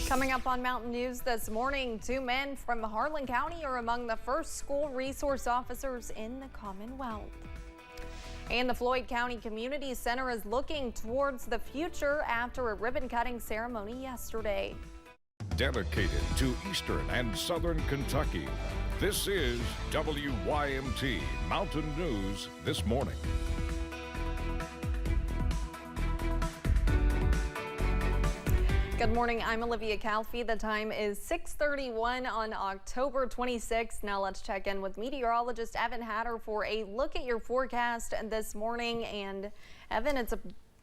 Coming up on Mountain News this morning, 2 men from Harlan County are among the first school resource officers in the Commonwealth. And the Floyd County Community Center is looking towards the future after a ribbon-cutting ceremony yesterday. Dedicated to Eastern and Southern Kentucky, this is WYMT Mountain News this morning. Good morning, I'm Olivia Calfee. The time is 6:31 on October 26th. Now let's check in with meteorologist Evan Hatter for a look at your forecast this morning. And Evan, it's a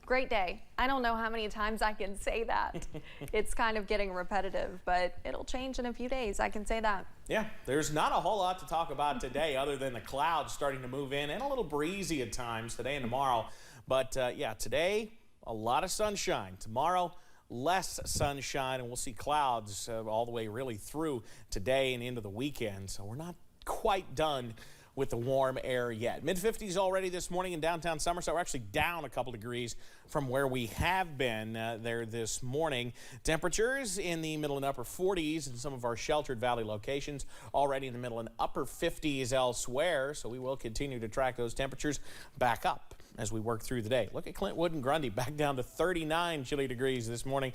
great day. I don't know how many times I can say that. It's kind of getting repetitive, but it'll change in a few days. I can say that. Yeah, there's not a whole lot to talk about today other than the clouds starting to move in and a little breezy at times today and tomorrow. But yeah, today, a lot of sunshine. Tomorrow, less sunshine, and we'll see clouds all the way really through today and into the weekend. So we're not quite done with the warm air yet. Mid-50s already this morning in downtown Somerset. We're actually down a couple degrees from where we have been there this morning. Temperatures in the middle and upper 40s in some of our sheltered valley locations, already in the middle and upper 50s elsewhere. So we will continue to track those temperatures back up as we work through the day. Look at Clintwood and Grundy back down to 39 chilly degrees this morning.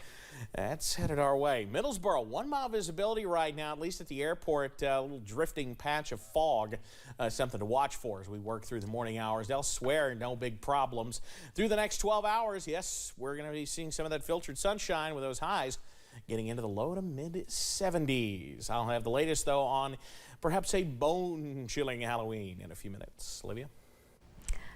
That's headed our way. Middlesboro, 1 mile visibility right now, at least at the airport. A little drifting patch of fog, something to watch for as we work through the morning hours. Elsewhere, no big problems. Through the next 12 hours, yes, we're going to be seeing some of that filtered sunshine with those highs getting into the low to mid 70s. I'll have the latest, though, on perhaps a bone-chilling Halloween in a few minutes. Olivia?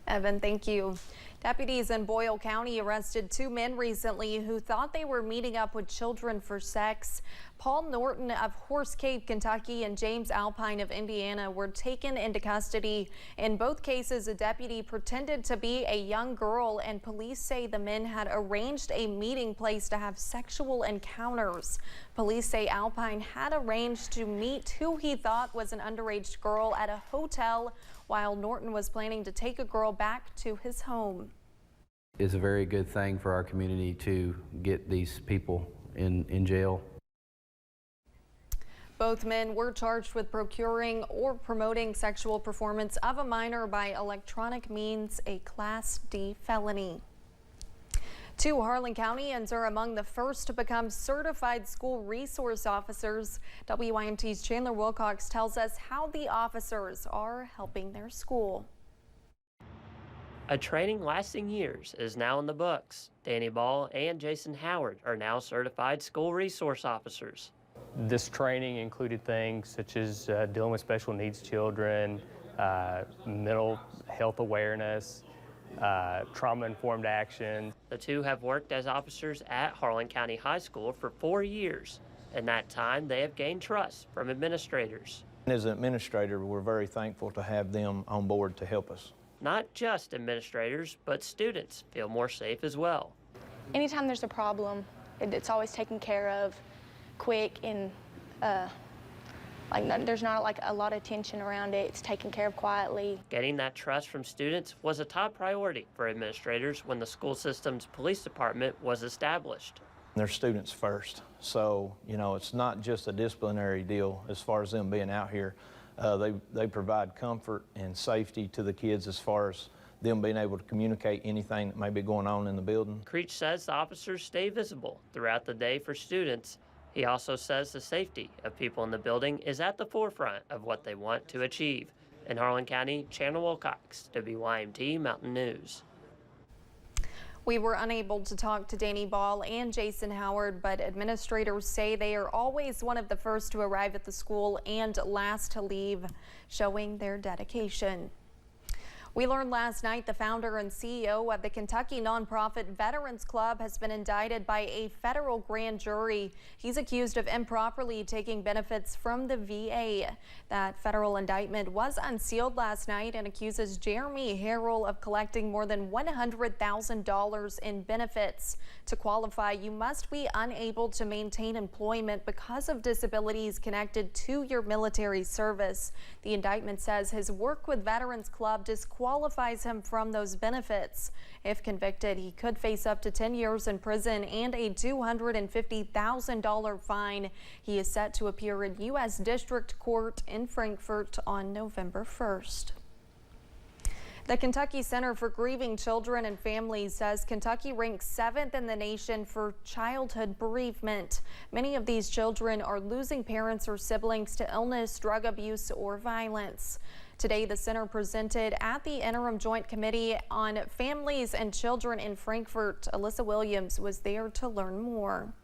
Evan, thank you. Deputies in Boyle County arrested 2 men recently who thought they were meeting up with children for sex. Paul Norton of Horse Cave, Kentucky, and James Alpine of Indiana were taken into custody. In both cases, a deputy pretended to be a young girl, and police say the men had arranged a meeting place to have sexual encounters. Police say Alpine had arranged to meet who he thought was an underage girl at a hotel, while Norton was planning to take a girl back to his home. It's a very good thing for our community to get these people in jail. Both men were charged with procuring or promoting sexual performance of a minor by electronic means, a Class D felony. 2 Harlan Countyans are among the first to become certified school resource officers. WYMT's Chandler Wilcox tells us how the officers are helping their school. A training lasting years is now in the books. Danny Ball and Jason Howard are now certified school resource officers. This training included things such as dealing with special needs children, mental health awareness, trauma-informed action. The 2 have worked as officers at Harlan County High School for 4 years. In that time, they have gained trust from administrators. As an administrator, we're very thankful to have them on board to help us. Not just administrators, but students feel more safe as well. Anytime there's a problem, it's always taken care of quick, and there's not like a lot of tension around it. It's taken care of quietly. Getting that trust from students was a top priority for administrators when the school system's police department was established. They're students first, so it's not just a disciplinary deal as far as them being out here. They provide comfort and safety to the kids as far as them being able to communicate anything that may be going on in the building. Creech says the officers stay visible throughout the day for students. He also says the safety of people in the building is at the forefront of what they want to achieve. In Harlan County, Chandler Wilcox, WYMT Mountain News. We were unable to talk to Danny Ball and Jason Howard, but administrators say they are always one of the first to arrive at the school and last to leave, showing their dedication. We learned last night the founder and CEO of the Kentucky nonprofit Veterans Club has been indicted by a federal grand jury. He's accused of improperly taking benefits from the VA. That federal indictment was unsealed last night and accuses Jeremy Harrell of collecting more than $100,000 in benefits. To qualify, you must be unable to maintain employment because of disabilities connected to your military service. The indictment says his work with Veterans Club disqualified disqualifies him from those benefits. If convicted, he could face up to 10 years in prison and a $250,000 fine. He is set to appear in U.S. District Court in Frankfort on November 1st. The Kentucky Center for Grieving Children and Families says Kentucky ranks 7th in the nation for childhood bereavement. Many of these children are losing parents or siblings to illness, drug abuse, or violence. Today, the center presented at the Interim Joint Committee on Families and Children in Frankfort. Alyssa Williams was there to learn more.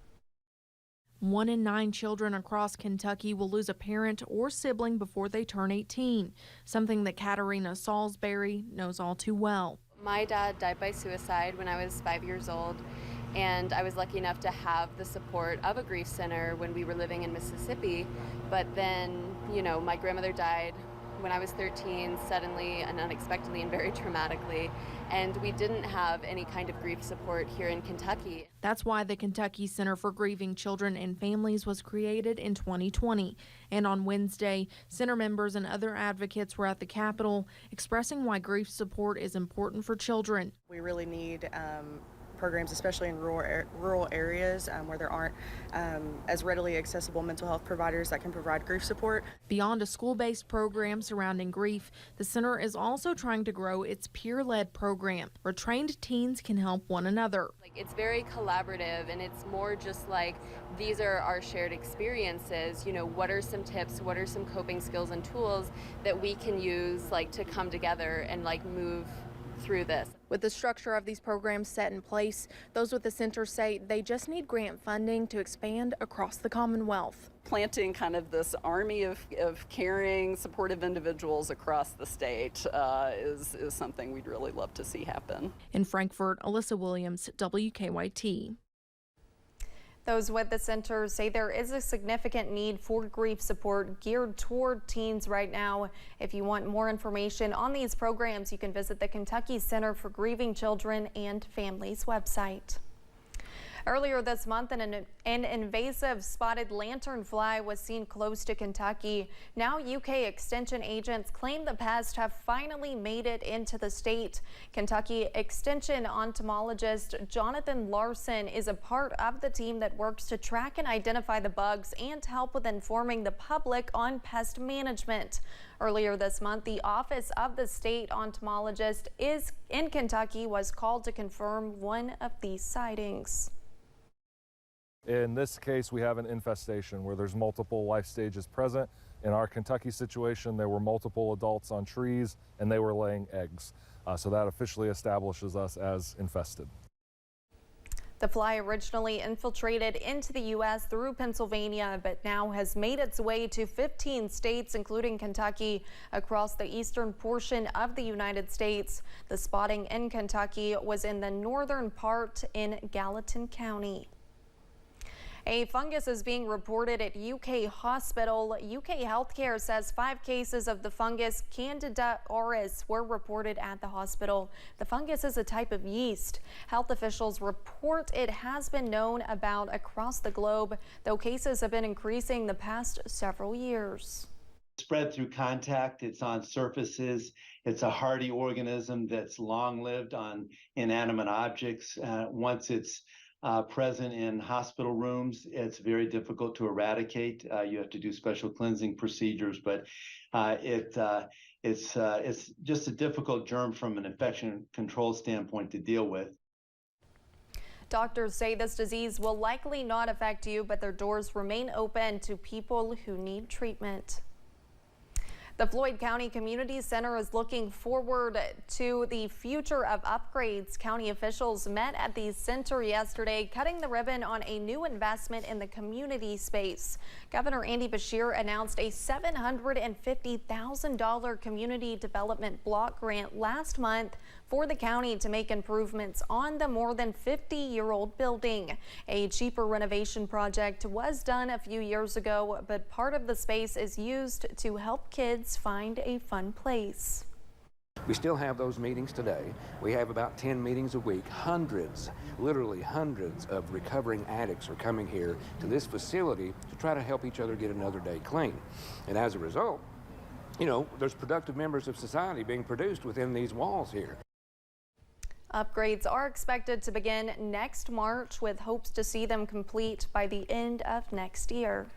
1 in 9 children across Kentucky will lose a parent or sibling before they turn 18, something that Katarina Salisbury knows all too well. My dad died by suicide when I was 5 years old, and I was lucky enough to have the support of a grief center when we were living in Mississippi. But then, my grandmother died when I was 13, suddenly and unexpectedly and very traumatically, and we didn't have any kind of grief support here in Kentucky. That's why the Kentucky Center for Grieving Children and Families was created in 2020. And on Wednesday, center members and other advocates were at the Capitol expressing why grief support is important for children. We really need programs, especially in rural areas where there aren't as readily accessible mental health providers that can provide grief support. Beyond a school-based program surrounding grief, the center is also trying to grow its peer-led program where trained teens can help one another. It's very collaborative, and it's more just like these are our shared experiences. What are some tips, what are some coping skills and tools that we can use to come together and move through this. With the structure of these programs set in place, those with the center say they just need grant funding to expand across the Commonwealth. Planting kind of this army of caring, supportive individuals across the state is something we'd really love to see happen. In Frankfort, Alyssa Williams, WKYT. Those with the center say there is a significant need for grief support geared toward teens right now. If you want more information on these programs, you can visit the Kentucky Center for Grieving Children and Families website. Earlier this month, an invasive spotted lanternfly was seen close to Kentucky. Now UK Extension agents claim the pests have finally made it into the state. Kentucky Extension entomologist Jonathan Larson is a part of the team that works to track and identify the bugs and help with informing the public on pest management. Earlier this month, the office of the state entomologist in Kentucky was called to confirm one of these sightings. In this case, we have an infestation where there's multiple life stages present. In our Kentucky situation, there were multiple adults on trees and they were laying eggs. So that officially establishes us as infested. The fly originally infiltrated into the U.S. through Pennsylvania, but now has made its way to 15 states, including Kentucky, across the eastern portion of the United States. The spotting in Kentucky was in the northern part in Gallatin County. A fungus is being reported at UK Hospital. UK Healthcare says 5 cases of the fungus Candida auris were reported at the hospital. The fungus is a type of yeast. Health officials report it has been known about across the globe, though cases have been increasing the past several years. Spread through contact, it's on surfaces, it's a hardy organism that's long-lived on inanimate objects. Once it's present in hospital rooms, it's very difficult to eradicate. You have to do special cleansing procedures, but it's just a difficult germ from an infection control standpoint to deal with. Doctors say this disease will likely not affect you, but their doors remain open to people who need treatment. The Floyd County Community Center is looking forward to the future of upgrades. County officials met at the center yesterday, cutting the ribbon on a new investment in the community space. Governor Andy Beshear announced a $750,000 community development block grant last month for the county to make improvements on the more than 50-year-old building. A cheaper renovation project was done a few years ago, but part of the space is used to help kids find a fun place. We still have those meetings today. We have about 10 meetings a week. Hundreds, literally hundreds of recovering addicts are coming here to this facility to try to help each other get another day clean. And as a result, you know, there's productive members of society being produced within these walls here. Upgrades are expected to begin next March, with hopes to see them complete by the end of next year.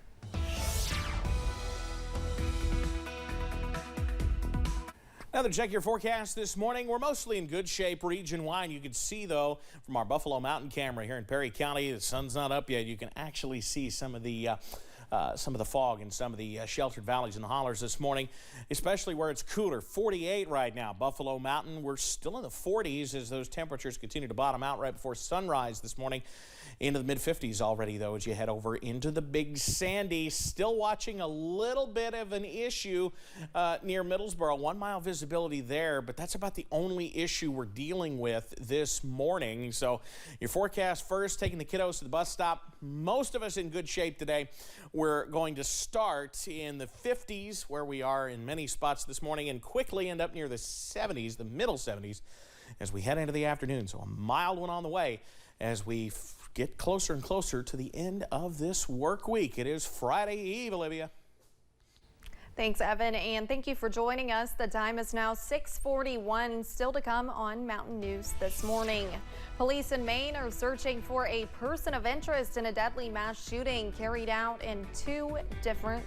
Another check your forecast this morning. We're mostly in good shape region-wide. You can see, though, from our Buffalo Mountain camera here in Perry County, the sun's not up yet. You can actually see some of the fog in some of the sheltered valleys and the hollers this morning, especially where it's cooler. 48 right now. Buffalo Mountain, we're still in the 40s as those temperatures continue to bottom out right before sunrise this morning. Into the mid-50s already, though, as you head over into the Big Sandy. Still watching a little bit of an issue near Middlesboro. 1 mile visibility there, but that's about the only issue we're dealing with this morning. So your forecast first, taking the kiddos to the bus stop. Most of us in good shape today. We're going to start in the 50s, where we are in many spots this morning, and quickly end up near the 70s, the middle 70s, as we head into the afternoon. So a mild one on the way as we get closer and closer to the end of this work week. It is Friday Eve, Olivia. Thanks, Evan, and thank you for joining us. The time is now 6:41. Still to come on Mountain News this morning. Police in Maine are searching for a person of interest in a deadly mass shooting carried out in 2 different